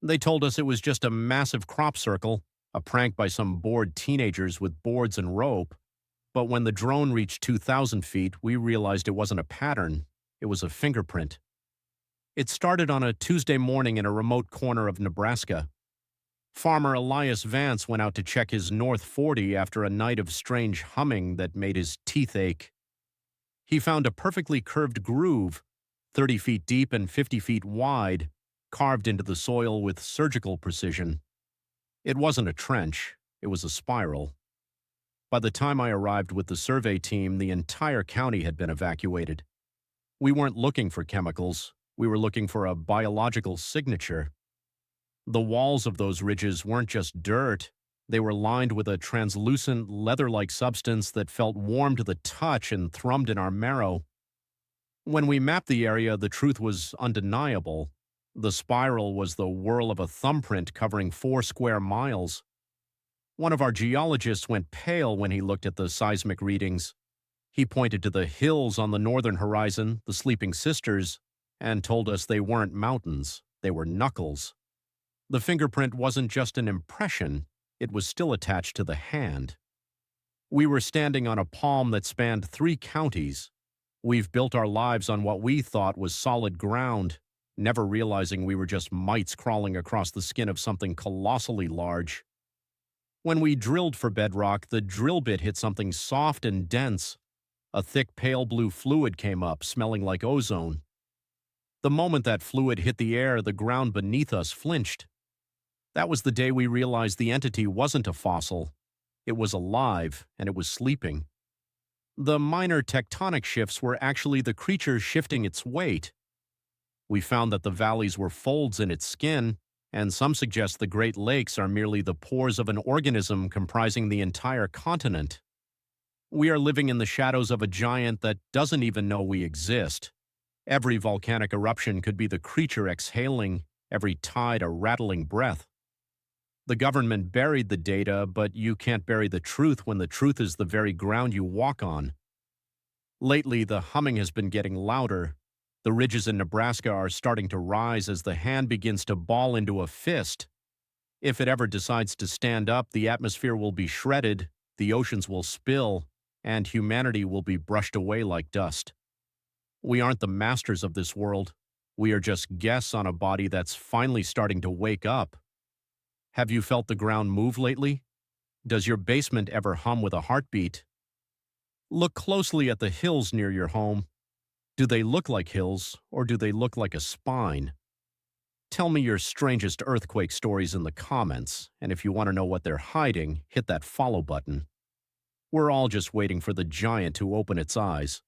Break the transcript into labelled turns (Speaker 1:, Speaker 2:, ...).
Speaker 1: They told us it was just a massive crop circle, a prank by some bored teenagers with boards and rope. But when the drone reached 2,000 feet, we realized it wasn't a pattern, it was a fingerprint. It started on a Tuesday morning in a remote corner of Nebraska. Farmer Elias Vance went out to check his North 40 after a night of strange humming that made his teeth ache. He found a perfectly curved groove, 30 feet deep and 50 feet wide, carved into the soil with surgical precision. It wasn't a trench, it was a spiral. By the time I arrived with the survey team, the entire county had been evacuated. We weren't looking for chemicals, we were looking for a biological signature. The walls of those ridges weren't just dirt, they were lined with a translucent, leather-like substance that felt warm to the touch and thrummed in our marrow. When we mapped the area, the truth was undeniable. The spiral was the whirl of a thumbprint covering 4 square miles. One of our geologists went pale when he looked at the seismic readings. He pointed to the hills on the northern horizon, the Sleeping Sisters, and told us they weren't mountains, they were knuckles. The fingerprint wasn't just an impression, it was still attached to the hand. We were standing on a palm that spanned 3 counties. We've built our lives on what we thought was solid ground, never realizing we were just mites crawling across the skin of something colossally large. When we drilled for bedrock, the drill bit hit something soft and dense. A thick pale blue fluid came up, smelling like ozone. The moment that fluid hit the air, the ground beneath us flinched. That was the day we realized the entity wasn't a fossil. It was alive, and it was sleeping. The minor tectonic shifts were actually the creature shifting its weight. We found that the valleys were folds in its skin, and some suggest the Great Lakes are merely the pores of an organism comprising the entire continent. We are living in the shadows of a giant that doesn't even know we exist. Every volcanic eruption could be the creature exhaling, every tide a rattling breath. The government buried the data, but you can't bury the truth when the truth is the very ground you walk on. Lately, the humming has been getting louder. The ridges in Nebraska are starting to rise as the hand begins to ball into a fist. If it ever decides to stand up, the atmosphere will be shredded, the oceans will spill, and humanity will be brushed away like dust. We aren't the masters of this world. We are just guests on a body that's finally starting to wake up. Have you felt the ground move lately? Does your basement ever hum with a heartbeat? Look closely at the hills near your home. Do they look like hills, or do they look like a spine? Tell me your strangest earthquake stories in the comments, and if you want to know what they're hiding, hit that follow button. We're all just waiting for the giant to open its eyes.